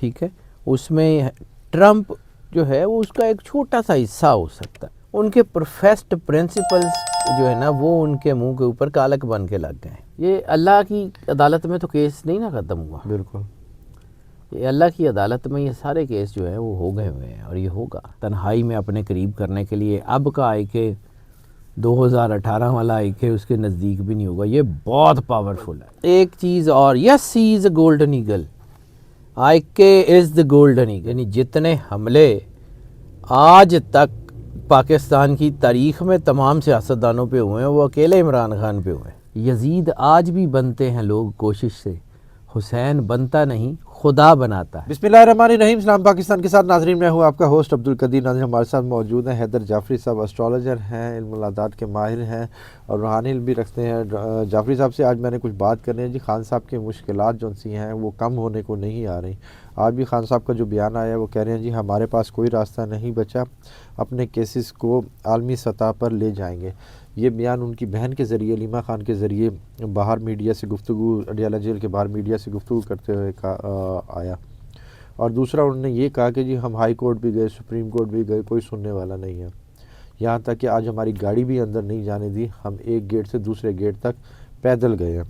ٹھیک ہے، اس میں ٹرمپ جو ہے وہ اس کا ایک چھوٹا سا حصہ ہو سکتا ہے. ان کے پروفیسڈ پرنسپلز جو ہے نا وہ ان کے منہ کے اوپر کالک بن کے لگ گئے. یہ اللہ کی عدالت میں تو کیس نہیں نا ختم ہوا. بالکل. یہ اللہ کی عدالت میں یہ سارے کیس جو ہیں وہ ہو گئے ہوئے ہیں، اور یہ ہوگا. تنہائی میں اپنے قریب کرنے کے لیے اب کا آئی کے 2018 والا آئی کے اس کے نزدیک بھی نہیں ہوگا. یہ بہت پاورفل ہے. ایک چیز اور، یس ہی از اے گولڈن ایگل، آئی کے از دا گولڈن ایگل. یعنی جتنے حملے آج تک پاکستان کی تاریخ میں تمام سیاستدانوں پہ ہوئے ہیں وہ اکیلے عمران خان پہ ہوئے ہیں. یزید آج بھی بنتے ہیں لوگ کوشش سے، حسین بنتا نہیں، خدا بناتا ہے. بسم اللہ الرحمن الرحیم. اسلام پاکستان کے ساتھ ناظرین، میں ہوں آپ کا ہوسٹ عبدالقدیر. ناظرین ہمارے ساتھ موجود ہیں حیدر جعفری صاحب، اسٹرالوجر ہیں، علم العداد کے ماہر ہیں اور روحانی علم بھی رکھتے ہیں. جعفری صاحب سے آج میں نے کچھ بات کرنی ہے. جی خان صاحب کی مشکلات جو سی ہیں وہ کم ہونے کو نہیں آ رہی. آج بھی خان صاحب کا جو بیان آیا ہے وہ کہہ رہے ہیں جی ہمارے پاس کوئی راستہ نہیں بچا، اپنے کیسز کو عالمی سطح پر لے جائیں گے. یہ بیان ان کی بہن کے ذریعے، علیمہ خان کے ذریعے، باہر میڈیا سے گفتگو، اڈیالہ جیل کے باہر میڈیا سے گفتگو کرتے ہوئے آیا. اور دوسرا انہوں نے یہ کہا کہ جی ہم ہائی کورٹ بھی گئے، سپریم کورٹ بھی گئے، کوئی سننے والا نہیں ہے. یہاں تک کہ آج ہماری گاڑی بھی اندر نہیں جانے دی، ہم ایک گیٹ سے دوسرے گیٹ تک پیدل گئے ہیں.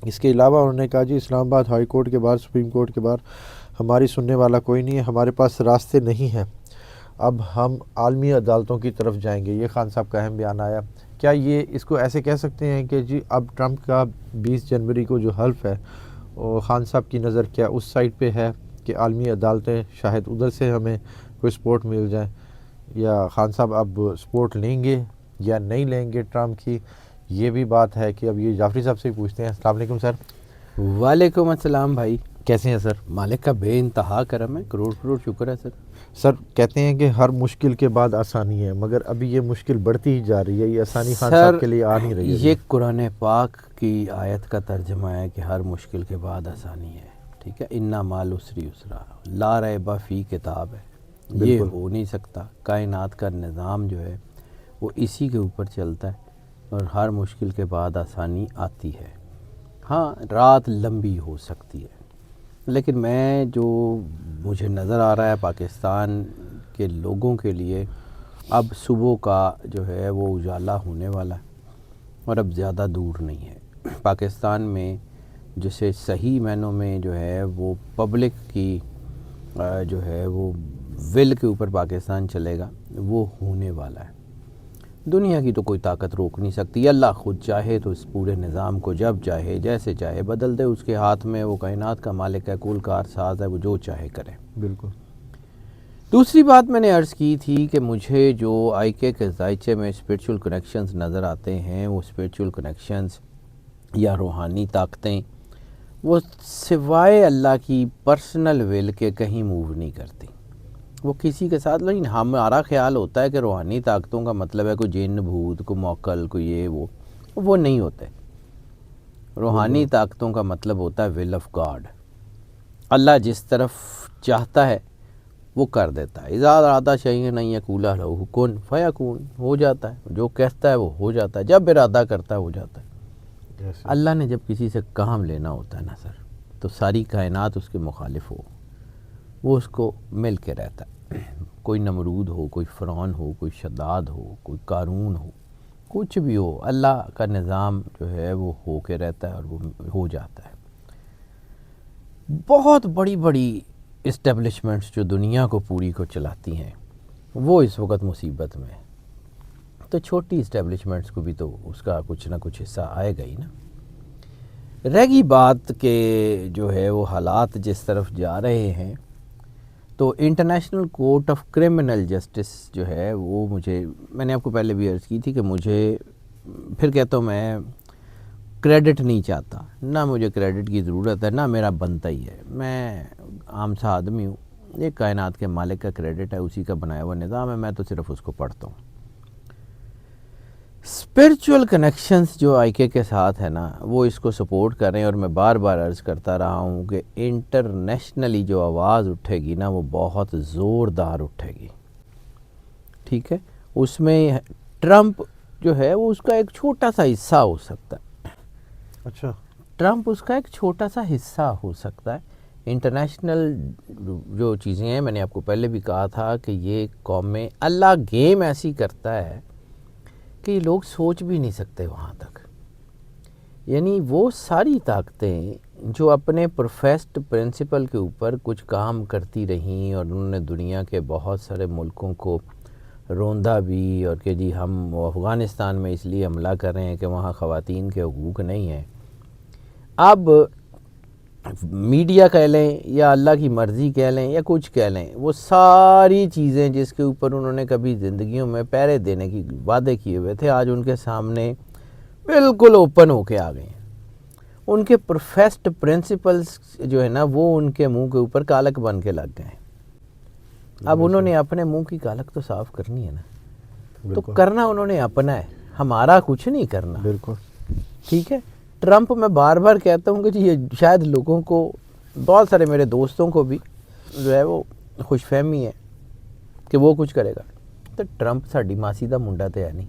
اس کے علاوہ انہوں نے کہا جی اسلام آباد ہائی کورٹ کے باہر، سپریم کورٹ کے باہر ہماری سننے والا کوئی نہیں ہے، ہمارے پاس راستے نہیں ہیں، اب ہم عالمی عدالتوں کی طرف جائیں گے. یہ خان صاحب کا اہم بیان آیا. کیا یہ اس کو ایسے کہہ سکتے ہیں کہ جی اب ٹرمپ کا 20 جنوری کو جو حلف ہے وہ خان صاحب کی نظر کیا اس سائڈ پہ ہے کہ عالمی عدالتیں شاید ادھر سے ہمیں کوئی سپورٹ مل جائے، یا خان صاحب اب سپورٹ لیں گے یا نہیں لیں گے ٹرمپ کی؟ یہ بھی بات ہے کہ اب یہ جعفری صاحب سے ہی پوچھتے ہیں. السلام علیکم سر. وعلیکم السلام بھائی. کیسے ہیں سر؟ مالک کا بے انتہا کرم ہے، کروڑ کروڑ شکر ہے سر. سر کہتے ہیں کہ ہر مشکل کے بعد آسانی ہے، مگر ابھی یہ مشکل بڑھتی ہی جا رہی ہے، یہ آسانی خان صاحب کے لیے آ نہیں رہی ہے. یہ قرآن پاک کی آیت کا ترجمہ ہے کہ ہر مشکل کے بعد آسانی ہے. ٹھیک ہے، انا مع العسر یسرا، لا ریب فی کتاب ہے. یہ ہو نہیں سکتا. کائنات کا نظام جو ہے وہ اسی کے اوپر چلتا ہے، اور ہر مشکل کے بعد آسانی آتی ہے. ہاں رات لمبی ہو سکتی ہے، لیکن میں جو مجھے نظر آ رہا ہے پاکستان کے لوگوں کے لیے اب صبح کا جو ہے وہ اجالا ہونے والا ہے، اور اب زیادہ دور نہیں ہے. پاکستان میں جسے صحیح معنوں میں جو ہے وہ پبلک کی جو ہے وہ ول کے اوپر پاکستان چلے گا، وہ ہونے والا ہے. دنیا کی تو کوئی طاقت روک نہیں سکتی. اللہ خود چاہے تو اس پورے نظام کو جب چاہے جیسے چاہے بدل دے. اس کے ہاتھ میں، وہ کائنات کا مالک ہے، کول کار ساز ہے، وہ جو چاہے کرے. بالکل. دوسری بات میں نے عرض کی تھی کہ مجھے جو آئی کے ذائچے میں اسپریچول کنیکشنز نظر آتے ہیں، وہ اسپریچول کنیکشنز یا روحانی طاقتیں وہ سوائے اللہ کی پرسنل ول کے کہیں موو نہیں کرتی. وہ کسی کے ساتھ، لیکن ہمارا خیال ہوتا ہے کہ روحانی طاقتوں کا مطلب ہے کوئی جن بھوت، کوئی موکل، کوئی یہ وہ نہیں ہوتے. روحانی طاقتوں کا مطلب ہوتا ہے ول آف گاڈ. اللہ جس طرف چاہتا ہے وہ کر دیتا ہے. اذا اراد شیئا ان یقول لہ کن فیکون، ہو جاتا ہے. جو کہتا ہے وہ ہو جاتا ہے، جب ارادہ کرتا ہے ہو جاتا ہے. اللہ نے جب کسی سے کام لینا ہوتا ہے نا سر، تو ساری کائنات اس کے مخالف ہو، وہ اس کو مل کے رہتا ہے. کوئی نمرود ہو، کوئی فرعون ہو، کوئی شداد ہو، کوئی قارون ہو، کچھ بھی ہو، اللہ کا نظام جو ہے وہ ہو کے رہتا ہے اور وہ ہو جاتا ہے. بہت بڑی بڑی اسٹیبلشمنٹس جو دنیا کو پوری کو چلاتی ہیں وہ اس وقت مصیبت میں ہیں، تو چھوٹی اسٹیبلشمنٹس کو بھی تو اس کا کچھ نہ کچھ حصہ آئے گا ہی نا. رہ گئی بات کہ جو ہے وہ حالات جس طرف جا رہے ہیں، تو international court of criminal justice جو ہے وہ میں نے آپ کو پہلے بھی عرض کی تھی کہ مجھے، پھر کہتا ہوں، میں کریڈٹ نہیں چاہتا، نہ مجھے کریڈٹ کی ضرورت ہے، نہ میرا بنتا ہی ہے. میں عام سا آدمی ہوں. ایک کائنات کے مالک کا کریڈٹ ہے، اسی کا بنایا ہوا نظام ہے، میں تو صرف اس کو پڑھتا ہوں. اسپرچول کنیکشنز جو آئی کے ساتھ ہے نا، وہ اس کو سپورٹ کر رہے ہیں. اور میں بار بار عرض کرتا رہا ہوں کہ انٹرنیشنلی جو آواز اٹھے گی نا وہ بہت زوردار اٹھے گی. ٹھیک ہے، اس میں ٹرمپ جو ہے وہ اس کا ایک چھوٹا سا حصہ ہو سکتا ہے. اچھا. ٹرمپ اس کا ایک چھوٹا سا حصہ ہو سکتا ہے. انٹرنیشنل جو چیزیں ہیں، میں نے آپ کو پہلے بھی کہا تھا کہ یہ قوم میں اللہ گیم ایسی کرتا ہے کہ یہ لوگ سوچ بھی نہیں سکتے وہاں تک. یعنی وہ ساری طاقتیں جو اپنے پروفیسڈ پرنسپل کے اوپر کچھ کام کرتی رہیں اور انہوں نے دنیا کے بہت سارے ملکوں کو روندا بھی، اور کہ جی ہم افغانستان میں اس لیے حملہ کر رہے ہیں کہ وہاں خواتین کے حقوق نہیں ہیں. اب میڈیا کہہ لیں یا اللہ کی مرضی کہہ لیں یا کچھ کہہ لیں، وہ ساری چیزیں جس کے اوپر انہوں نے کبھی زندگیوں میں پہرے دینے کی وعدے کیے ہوئے تھے، آج ان کے سامنے بالکل اوپن ہو کے آ گئے ہیں. ان کے پروفیسڈ پرنسپلز جو ہے نا، وہ ان کے منہ کے اوپر کالک بن کے لگ گئے ہیں. اب انہوں نے اپنے منہ کی کالک تو صاف کرنی ہے نا، تو کرنا انہوں نے اپنا ہے، ہمارا کچھ نہیں کرنا. بالکل ٹھیک ہے. ٹرمپ میں بار بار کہتا ہوں کہ جی یہ شاید لوگوں کو، بہت سارے میرے دوستوں کو بھی جو ہے وہ خوش فہمی ہے کہ وہ کچھ کرے گا. تو ٹرمپ ساڈی ماسی دا منڈا تے ہے نہیں.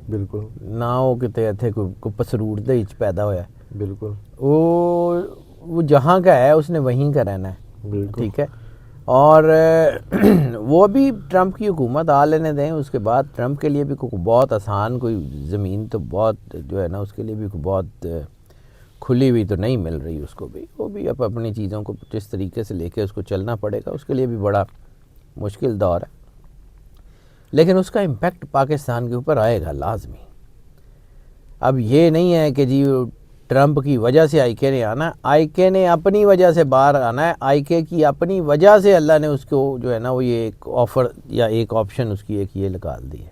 بالکل. نہ وہ کتے اتنے کوئی پسرور دے وچ پیدا ہویا ہے. بالکل. وہ جہاں کا ہے اس نے وہیں کا رہنا ہے. بالکل. ٹھیک ہے. اور وہ بھی ٹرمپ کی حکومت آ لینے دیں، اس کے بعد ٹرمپ کے لیے بھی کوئی بہت آسان کوئی زمین تو بہت جو ہے نا، اس کے لیے بھی کوئی بہت کھلی ہوئی تو نہیں مل رہی اس کو بھی. وہ بھی اب اپنی چیزوں کو جس طریقے سے لے کے اس کو چلنا پڑے گا، اس کے لیے بھی بڑا مشکل دور ہے. لیکن اس کا امپیکٹ پاکستان کے اوپر آئے گا لازمی. اب یہ نہیں ہے کہ جی ٹرمپ کی وجہ سے آئی کے نے آنا، آئی کے نے اپنی وجہ سے باہر آنا ہے. آئی کے کی اپنی وجہ سے اللہ نے اس کو جو ہے نا وہ یہ ایک آفر یا ایک آپشن اس کی ایک یہ نکال دی ہے.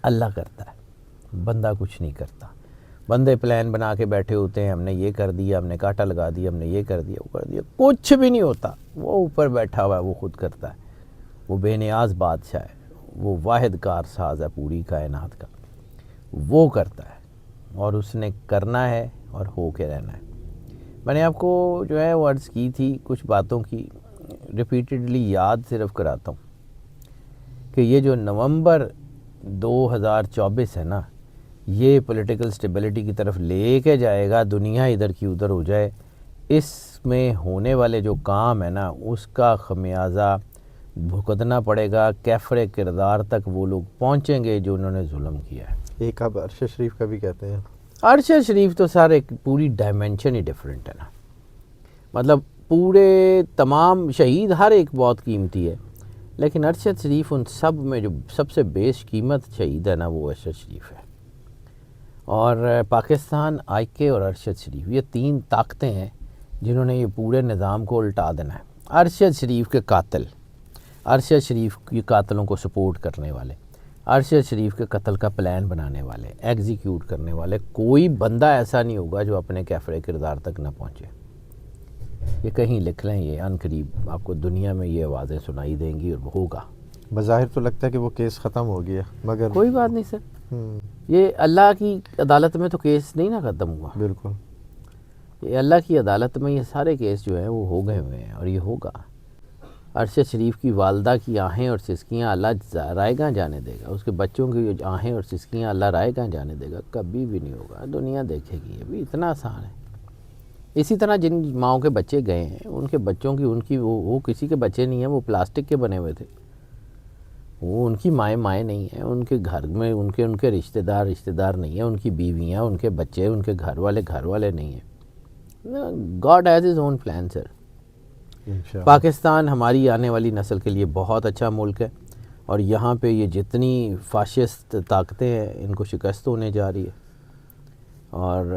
اللہ کرتا ہے، بندہ کچھ نہیں کرتا. بندے پلان بنا کے بیٹھے ہوتے ہیں، ہم نے یہ کر دیا، ہم نے کاٹا لگا دیا، ہم نے یہ کر دیا، وہ کر دیا. کچھ بھی نہیں ہوتا. وہ اوپر بیٹھا ہوا ہے، وہ خود کرتا ہے. وہ بے نیاز بادشاہ ہے، وہ واحد کار ساز ہے پوری کائنات کا. وہ کرتا ہے اور اس نے کرنا ہے اور ہو کے رہنا ہے. میں نے آپ کو جو ہے وہ عرض کی تھی کچھ باتوں کی، ریپیٹڈلی یاد صرف کراتا ہوں کہ یہ جو نومبر 2024 ہے نا، یہ پولیٹیکل سٹیبلٹی کی طرف لے کے جائے گا. دنیا ادھر کی ادھر ہو جائے، اس میں ہونے والے جو کام ہے نا اس کا خمیازہ بھگتنا پڑے گا. کیفر کردار تک وہ لوگ پہنچیں گے جو انہوں نے ظلم کیا ہے. ایک آپ ارشد شریف کا بھی کہتے ہیں. ارشد شریف تو سر ایک پوری ڈائمنشن ہی ڈیفرنٹ ہے نا. مطلب پورے تمام شہید ہر ایک بہت قیمتی ہے، لیکن ارشد شریف ان سب میں جو سب سے بیش قیمت شہید ہے نا وہ ارشد شریف ہے. اور پاکستان، آئی کے اور ارشد شریف، یہ تین طاقتیں ہیں جنہوں نے یہ پورے نظام کو الٹا دینا ہے. ارشد شریف کے قاتل، ارشد شریف کی قاتلوں کو سپورٹ کرنے والے، ارشد شریف کے قتل کا پلان بنانے والے، ایگزیکیوٹ کرنے والے، کوئی بندہ ایسا نہیں ہوگا جو اپنے کیفر کردار تک نہ پہنچے. یہ کہیں لکھ لیں، یہ ان قریب آپ کو دنیا میں یہ آوازیں سنائی دیں گی اور ہوگا. بظاہر تو لگتا ہے کہ وہ کیس ختم ہو گیا، مگر کوئی بات نہیں سر، یہ اللہ کی عدالت میں تو کیس نہیں نہ ختم ہوا. بالکل. یہ اللہ کی عدالت میں یہ سارے کیس جو ہیں وہ ہو گئے ہوئے ہیں اور یہ ہوگا. ارشد شریف کی والدہ کی آہیں اور سسکیاں اللہ رائے گاہ جانے دے گا. اس کے بچوں کی آہیں اور سسکیاں اللہ رائے گاہ جانے دے گا. کبھی بھی نہیں ہوگا. دنیا دیکھے گی. ابھی اتنا آسان ہے. اسی طرح جن ماؤں کے بچے گئے ہیں ان کے بچوں کی وہ کسی کے بچے نہیں ہیں، وہ پلاسٹک کے بنے ہوئے تھے. وہ ان کی مائیں نہیں ہیں. ان کے گھر میں ان کے رشتہ دار نہیں ہیں. ان کی بیویاں، ان کے بچے، ان کے گھر والے نہیں ہیں. God has his own plan sir. Pakistan ہماری آنے والی نسل کے لیے بہت اچھا ملک ہے، اور یہاں پہ یہ جتنی فاشسٹ طاقتیں ہیں ان کو شکست ہونے جا رہی ہے. اور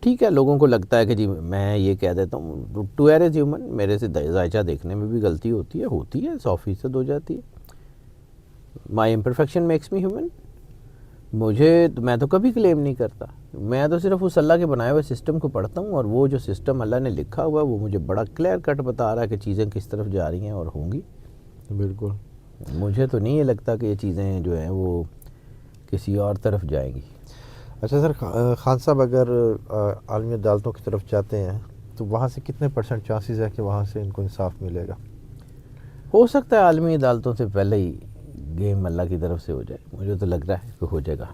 ٹھیک ہے، لوگوں کو لگتا ہے کہ جی میں یہ کہہ دیتا ہوں، ٹو ایئر از ہیومن، میرے سے ذائچہ دیکھنے میں بھی غلطی ہوتی ہے 100% ہو جاتی ہے. مائی امپرفیکشن میکس می ہیومن. میں تو کبھی کلیم نہیں کرتا. میں تو صرف اس اللہ کے بنائے ہوئے سسٹم کو پڑھتا ہوں، اور وہ جو سسٹم اللہ نے لکھا ہوا ہے وہ مجھے بڑا کلیئر کٹ بتا رہا ہے کہ چیزیں کس طرف جا رہی ہیں اور ہوں گی. بالکل. مجھے تو نہیں یہ لگتا کہ یہ چیزیں جو ہیں وہ کسی اور طرف جائیں گی. اچھا سر، خان صاحب اگر عالمی عدالتوں کی طرف جاتے ہیں تو وہاں سے کتنے % چانسز ہے کہ وہاں سے ان کو انصاف ملے گا؟ ہو سکتا ہے عالمی عدالتوں سے پہلے ہی گیم اللہ کی طرف سے ہو جائے. مجھے تو لگ رہا ہے کہ ہو جائے گا.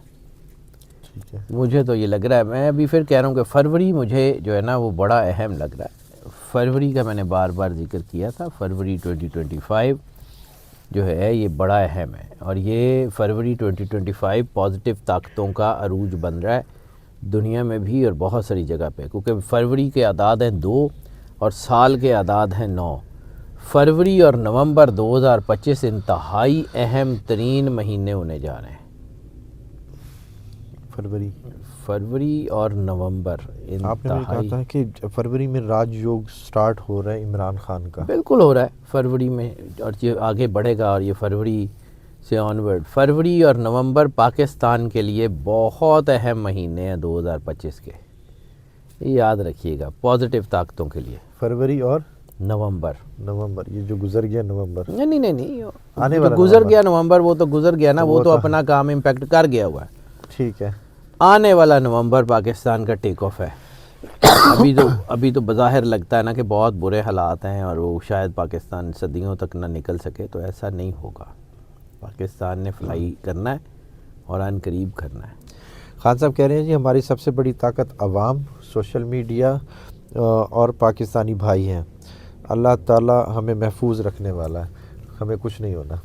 ٹھیک ہے. مجھے تو یہ لگ رہا ہے، میں ابھی پھر کہہ رہا ہوں کہ فروری مجھے جو ہے نا وہ بڑا اہم لگ رہا ہے. فروری کا میں نے بار بار ذکر کیا تھا، فروری 2025 جو ہے یہ بڑا اہم ہے، اور یہ فروری 2025 پازیٹیو طاقتوں کا عروج بن رہا ہے دنیا میں بھی اور بہت ساری جگہ پہ، کیونکہ فروری کے اعداد ہیں 2 اور سال کے اعداد ہیں 9۔ فروری اور نومبر 2025 انتہائی اہم ترین مہینے ہونے جا رہے ہیں۔ فروری اور نومبر آپ نے مجھے کہا انتہائی، تھا کہ فروری میں راج یوگ سٹارٹ ہو رہا ہے عمران خان کا۔ بالکل ہو رہا ہے فروری میں، اور یہ آگے بڑھے گا، اور یہ فروری سے آنورڈ۔ فروری اور نومبر پاکستان کے لیے بہت اہم مہینے ہیں 2025 کے، یہ یاد رکھیے گا، پازیٹیو طاقتوں کے لیے۔ فروری اور نومبر یہ جو گزر گیا نومبر، نہیں آنے جو والا گزر نومبر۔ گیا نومبر وہ تو گزر گیا نا، وہ وہ تو تو اپنا کام امپیکٹ کر گیا ہوا ہے۔ ٹھیک ہے۔ آنے والا نومبر پاکستان کا ٹیک آف ہے۔ ابھی تو بظاہر لگتا ہے نا کہ بہت برے حالات ہیں اور وہ شاید پاکستان صدیوں تک نہ نکل سکے، تو ایسا نہیں ہوگا۔ پاکستان نے فلائی کرنا ہے اور عن قریب کرنا ہے۔ خان صاحب کہہ رہے ہیں جی ہماری سب سے بڑی طاقت عوام، سوشل میڈیا اور پاکستانی بھائی ہیں۔ اللہ تعالیٰ ہمیں محفوظ رکھنے والا ہے، ہمیں کچھ نہیں ہونا۔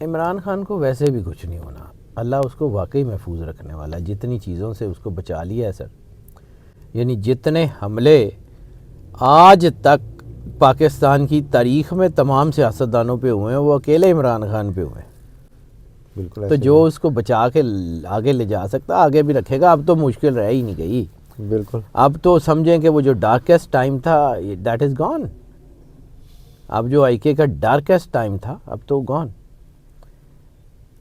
عمران خان کو ویسے بھی کچھ نہیں ہونا، اللہ اس کو واقعی محفوظ رکھنے والا ہے، جتنی چیزوں سے اس کو بچا لیا ہے سر۔ یعنی جتنے حملے آج تک پاکستان کی تاریخ میں تمام سیاستدانوں پہ ہوئے ہیں وہ اکیلے عمران خان پہ ہوئے ہیں، بالکل تو جو اس کو بچا کے آگے لے جا سکتا آگے بھی رکھے گا۔ اب تو مشکل رہ ہی نہیں گئی، بالکل اب تو سمجھیں کہ وہ جو ڈارکیسٹ ٹائم تھا دیٹ از گون۔ اب جو آئی کے کا ڈارکیسٹ ٹائم تھا اب تو گون۔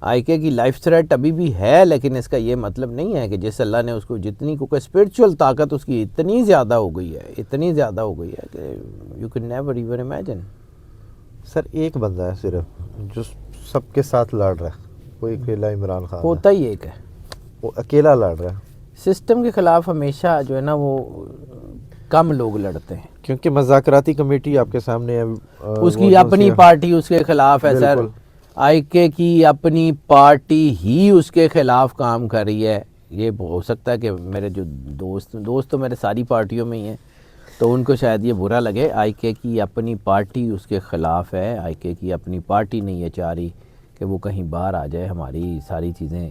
آئی کے کی لائف تھریٹ ابھی بھی ہے، لیکن اس کا یہ مطلب نہیں ہے کہ جس اللہ نے اس کو جتنی کو اسپرچول طاقت اس کی اتنی زیادہ ہو گئی ہے کہ you can never even imagine. Sir ایک بندہ ہے صرف جو سب کے ساتھ لڑ رہا ہے، وہ اکیلا عمران خان ہے، ہوتا ہی ایک ہے، وہ اکیلا لڑ رہا ہے۔ سسٹم کے خلاف ہمیشہ جو ہے نا وہ کم لوگ لڑتے ہیں، کیونکہ مذاکراتی کمیٹی آپ کے سامنے ہے، اس کی اپنی پارٹی اس کے خلاف ہے سر۔ بالکل۔ آئی کے کی اپنی پارٹی ہی اس کے خلاف کام کر رہی ہے۔ یہ ہو سکتا ہے کہ میرے جو دوست تو میرے ساری پارٹیوں میں ہی ہیں، تو ان کو شاید یہ برا لگے۔ آئی کے کی اپنی پارٹی اس کے خلاف ہے، آئی کے کی اپنی پارٹی نہیں یہ چاہ رہی کہ وہ کہیں باہر آ جائے، ہماری ساری چیزیں۔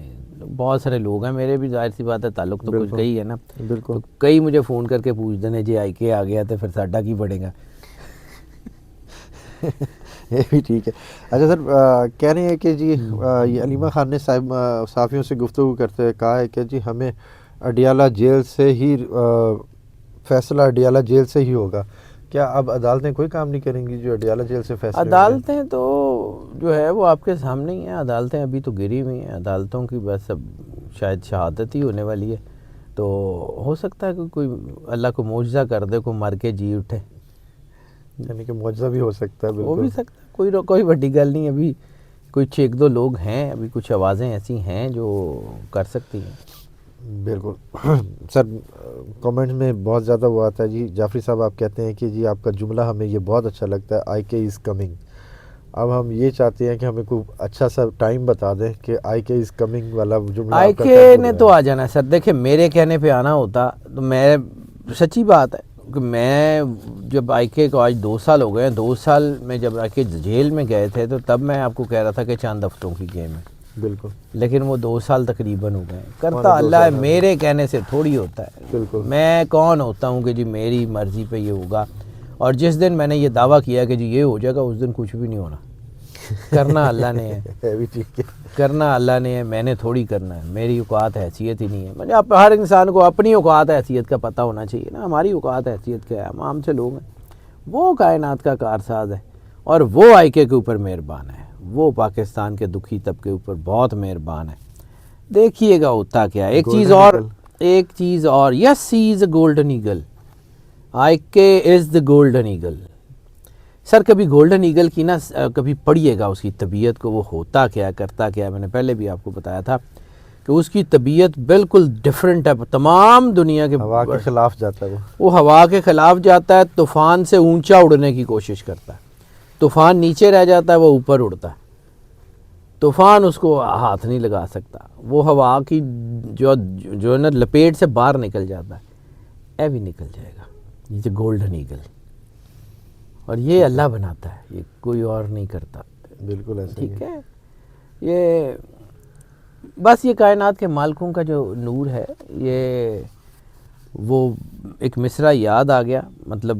بہت سارے لوگ ہیں، میرے بھی ظاہر سی بات ہے تعلق تو کچھ کئی ہے نا، بالکل تو کئی مجھے فون کر کے پوچھ دینے جی آئی کے آ گیا تو پھر ساڈا کی پڑے گا۔ یہ بھی ٹھیک ہے۔ اچھا سر، کہہ رہے ہیں کہ جی یہ علیمہ خان نے صحافیوں سے گفتگو کرتے ہوئے کہا ہے کہ جی ہمیں اڈیالہ جیل سے ہی فیصلہ اڈیالہ جیل سے ہی ہوگا۔ کیا اب عدالتیں کوئی کام نہیں کریں گی جو اڈیالہ جیل سے فیصلے ہوں گے؟ عدالتیں تو جو ہے وہ آپ کے سامنے ہی ہیں، عدالتیں ابھی تو گری ہوئی ہیں، عدالتوں کی بس اب شاید شہادت ہی ہونے والی ہے، تو ہو سکتا ہے کہ کوئی اللہ کو معجزہ کر دے، کوئی مر کے جی اٹھے، یعنی کہ معجزہ بھی ہو سکتا ہے۔ ہو بھی بالکل سکتا ہے، کوئی بڑی گل نہیں۔ ابھی کچھ ایک دو لوگ ہیں، ابھی کچھ آوازیں ایسی ہیں جو کر سکتی ہیں۔ بالکل سر، کامنٹ میں بہت زیادہ وہ آتا ہے جی، جعفری صاحب آپ کہتے ہیں کہ جی آپ کا جملہ ہمیں یہ بہت اچھا لگتا ہے، آئی کے از کمنگ۔ اب ہم یہ چاہتے ہیں کہ ہمیں کوئی اچھا سا ٹائم بتا دیں کہ آئی کے از کمنگ والا جملہ آئی آپ کا کے کب نے ہو تو جائے۔ آ جانا ہے سر، دیکھیں میرے کہنے پہ آنا ہوتا تو میں سچی بات ہے کہ میں جب آئی کے کو آج 2 سال ہو گئے ہیں، 2 سال میں جب آئی کے جیل میں گئے تھے تو تب میں آپ کو کہہ رہا تھا کہ چند ہفتوں کی گیم ہے، بالکل لیکن وہ 2 سال تقریباً ہو گئے ہیں۔ کرتا پونے 2 اللہ ہے، سال میرے کہنے سے تھوڑی ہوتا ہے۔ بالکل میں کون ہوتا ہوں کہ جی میری مرضی پہ یہ ہوگا، اور جس دن میں نے یہ دعویٰ کیا کہ جی یہ ہو جائے گا اس دن کچھ بھی نہیں ہونا۔ کرنا اللہ نے ہے، ہے بھی ٹھیک ہے۔ کرنا اللہ نے ہے، میں نے تھوڑی کرنا ہے، میری اوقات حیثیت ہی نہیں ہے۔ مجھے ہر انسان کو اپنی اوقات حیثیت کا پتہ ہونا چاہیے نا، ہماری اوقات حیثیت کیا ہے، ہم عام سے لوگ ہیں، وہ کائنات کا کارساز ہے، اور وہ آئی کے اوپر مہربان ہے، وہ پاکستان کے دکھی طبقے اوپر بہت مہربان ہے۔ دیکھیے گا ہوتا کیا ہے۔ ایک چیز اور یس ہی از اے گولڈن ایگل، آئی کے از دا گولڈن ایگل۔ سر کبھی گولڈن ایگل کی نا کبھی پڑھیے گا اس کی طبیعت کو، وہ ہوتا کیا کرتا کیا، میں نے پہلے بھی آپ کو بتایا تھا کہ اس کی طبیعت بالکل ڈیفرنٹ ہے تمام دنیا کے، ہوا کے خلاف جاتا ہے وہ ہوا کے خلاف جاتا ہے، طوفان سے اونچا اڑنے کی کوشش کرتا ہے، طوفان نیچے رہ جاتا ہے وہ اوپر اڑتا ہے، طوفان اس کو ہاتھ نہیں لگا سکتا، وہ ہوا کی جو ہے نا لپیٹ سے باہر نکل جاتا ہے، اے بھی نکل جائے گا، یہ گولڈن ایگل۔ اور یہ اللہ بناتا ہے، یہ کوئی اور نہیں کرتا. بالکل ایسا ہی ٹھیک ہے. یہ بس یہ کائنات کے مالکوں کا جو نور ہے، یہ وہ ایک مصرع یاد آ گیا. مطلب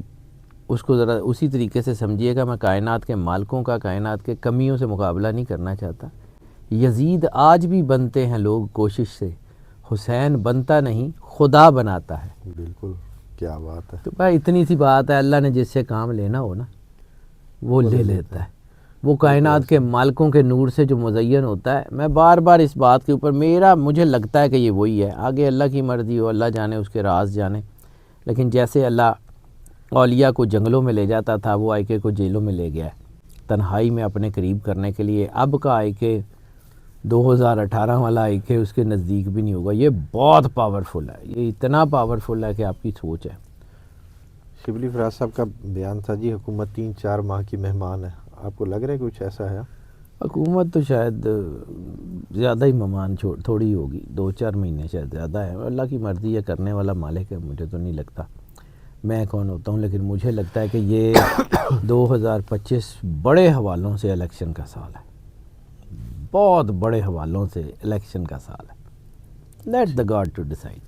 اس کو ذرا اسی طریقے سے سمجھیے گا. میں کائنات کے مالکوں کا، کائنات کے کمیوں سے مقابلہ نہیں کرنا چاہتا. یزید آج بھی بنتے ہیں لوگ کوشش سے، حسین بنتا نہیں، خدا بناتا ہے. بالکل، کیا بات ہے. تو بھائی اتنی سی بات ہے، اللہ نے جس سے کام لینا ہو نا وہ لے لیتا ہے. وہ کائنات کے مالکوں کے نور سے جو مزین ہوتا ہے. میں بار بار اس بات کے اوپر مجھے لگتا ہے کہ یہ وہی ہے. آگے اللہ کی مرضی ہو، اللہ جانے، اس کے راز جانے. لیکن جیسے اللہ اولیاء کو جنگلوں میں لے جاتا تھا، وہ آئی کے کو جیلوں میں لے گیا ہے تنہائی میں اپنے قریب کرنے کے لیے. اب کا آئی کے 2018 والا آئی کے اس کے نزدیک بھی نہیں ہوگا. یہ بہت پاورفل ہے، یہ اتنا پاورفل ہے کہ آپ کی سوچ ہے. شبلی فراز صاحب کا بیان تھا جی، حکومت 3-4 ماہ کی مہمان ہے. آپ کو لگ رہا ہے کچھ ایسا ہے؟ حکومت تو شاید زیادہ ہی مہمان تھوڑی ہوگی، 2-4 مہینے شاید زیادہ ہے. اللہ کی مرضی ہے، کرنے والا مالک ہے. مجھے تو نہیں لگتا میں کون ہوتا ہوں، لیکن مجھے لگتا ہے کہ یہ 2025 بڑے حوالوں سے الیکشن کا سال ہے. بہت بڑے حوالوں سے الیکشن کا سال ہے. Let the God to decide.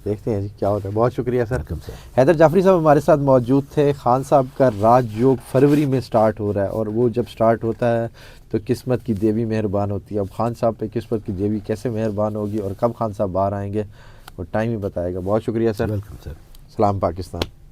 دیکھتے ہیں جی کیا ہوتا ہے. بہت شکریہ sir. Welcome sir. Haider Jafri sahab ہمارے ساتھ موجود تھے. خان صاحب کا راج یوگ فروری میں سٹارٹ ہو رہا ہے، اور وہ جب سٹارٹ ہوتا ہے تو قسمت کی دیوی مہربان ہوتی ہے. اب خان صاحب پہ قسمت کی دیوی کیسے مہربان ہوگی اور کب خان صاحب باہر آئیں گے وہ ٹائم ہی بتائے گا. بہت شکریہ سر. ویلکم سر. سلام پاکستان.